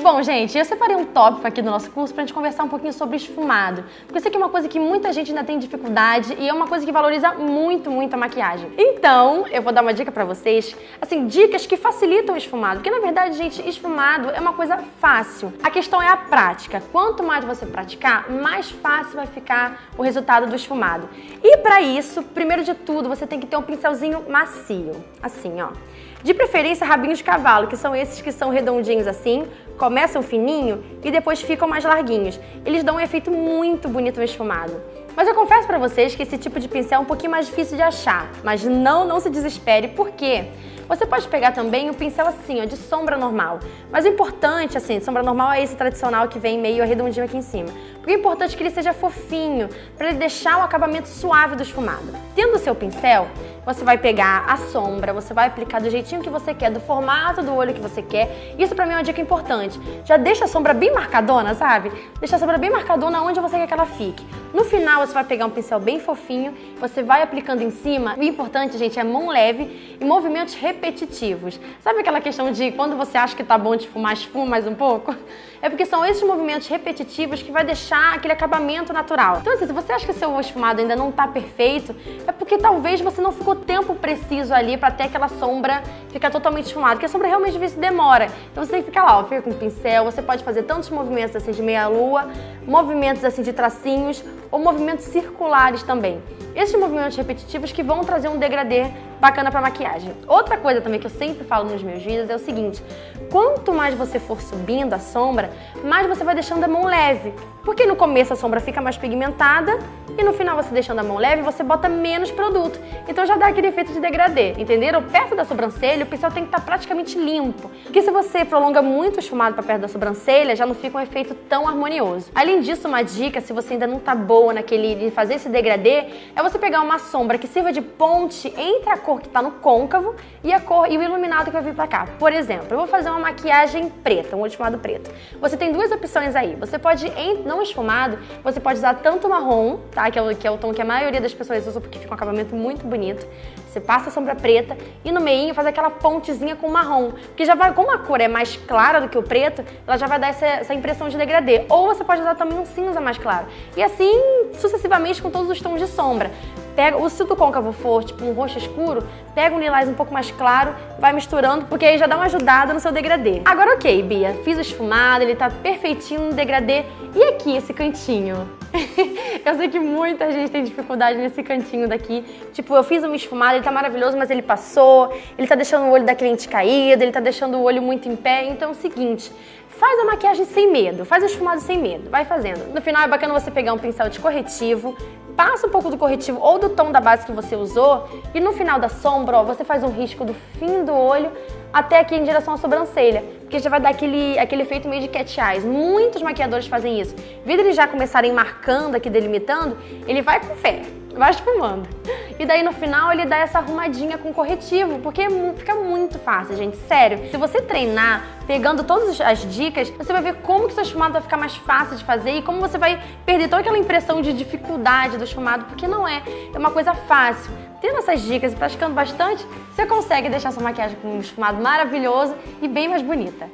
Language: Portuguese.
Bom, gente, eu separei um tópico aqui do nosso curso pra gente conversar um pouquinho sobre esfumado. Porque isso aqui é uma coisa que muita gente ainda tem dificuldade e é uma coisa que valoriza muito, muito a maquiagem. Então, eu vou dar uma dica pra vocês, assim, dicas que facilitam o esfumado. Porque, na verdade, gente, esfumado é uma coisa fácil. A questão é a prática. Quanto mais você praticar, mais fácil vai ficar o resultado do esfumado. E pra isso, primeiro de tudo, você tem que ter um pincelzinho macio. Assim, ó. De preferência, rabinhos de cavalo, que são esses que são redondinhos assim, começam fininho e depois ficam mais larguinhos. Eles dão um efeito muito bonito no esfumado. Mas eu confesso pra vocês que esse tipo de pincel é um pouquinho mais difícil de achar. Mas não se desespere, por quê? Você pode pegar também o pincel assim, ó, de sombra normal. Mas o importante, assim, sombra normal é esse tradicional que vem meio arredondinho aqui em cima. Porque o importante é que ele seja fofinho, para ele deixar o acabamento suave do esfumado. Tendo o seu pincel, você vai pegar a sombra, você vai aplicar do jeitinho que você quer, do formato do olho que você quer. Isso pra mim é uma dica importante. Já deixa a sombra bem marcadona, sabe? Deixa a sombra bem marcadona onde você quer que ela fique. No final, você vai pegar um pincel bem fofinho, você vai aplicando em cima. O importante, gente, é mão leve e movimentos repetitivos. Sabe aquela questão de quando você acha que tá bom de esfumar, esfuma mais um pouco? É porque são esses movimentos repetitivos que vai deixar aquele acabamento natural. Então, assim, se você acha que o seu esfumado ainda não tá perfeito, é porque talvez você não ficou tempo preciso ali pra ter aquela sombra ficar totalmente esfumada, porque a sombra realmente às vezes demora. Então você tem que ficar lá, ó, fica com o pincel, você pode fazer tantos movimentos assim de meia-lua, movimentos assim de tracinhos ou movimentos circulares também. Esses movimentos repetitivos que vão trazer um degradê bacana pra maquiagem. Outra coisa também que eu sempre falo nos meus vídeos é o seguinte: quanto mais você for subindo a sombra, mais você vai deixando a mão leve. Porque no começo a sombra fica mais pigmentada e no final você deixando a mão leve, você bota menos produto. Então já dá aquele efeito de degradê, entenderam? Perto da sobrancelha, o pincel tem que estar praticamente limpo. Porque se você prolonga muito o esfumado para perto da sobrancelha, já não fica um efeito tão harmonioso. Além disso, uma dica, se você ainda não tá boa de fazer esse degradê, é você pegar uma sombra que sirva de ponte entre a cor que tá no côncavo e o iluminado que vai vir pra cá. Por exemplo, eu vou fazer uma maquiagem preta, um olho esfumado preto. Você tem duas opções aí. Você pode, não esfumado, você pode usar tanto marrom, tá? Que é o tom que a maioria das pessoas usa porque fica um acabamento muito bonito. Você passa a sombra preta e no meinho faz aquela pontezinha com marrom. Porque já vai, como a cor é mais clara do que o preto, ela já vai dar essa impressão de degradê. Ou você pode usar também um cinza mais claro. E assim, sucessivamente com todos os tons de sombra. Se o do côncavo for tipo um roxo escuro, pega um lilás um pouco mais claro, vai misturando, porque aí já dá uma ajudada no seu degradê. Agora ok, Bia, fiz o esfumado, ele tá perfeitinho no degradê. E aqui, esse cantinho? Eu sei que muita gente tem dificuldade nesse cantinho daqui. Tipo, eu fiz um esfumado, ele tá maravilhoso, mas ele passou, ele tá deixando o olho da cliente caído, ele tá deixando o olho muito em pé. Então é o seguinte, faz a maquiagem sem medo, faz o esfumado sem medo, vai fazendo. No final é bacana você pegar um pincel de corretivo, passa um pouco do corretivo ou do tom da base que você usou e no final da sombra, ó, você faz um risco do fim do olho até aqui em direção à sobrancelha, porque já vai dar aquele efeito meio de cat eyes. Muitos maquiadores fazem isso. Em vez de eles já começarem marcando aqui, delimitando, ele vai com fé, vai esfumando. E daí no final ele dá essa arrumadinha com corretivo, porque fica muito fácil, gente, sério. Se você treinar pegando todas as dicas, você vai ver como que seu esfumado vai ficar mais fácil de fazer e como você vai perder toda aquela impressão de dificuldade do esfumado, porque não é uma coisa fácil. Tendo essas dicas e praticando bastante, você consegue deixar sua maquiagem com um esfumado maravilhoso e bem mais bonita.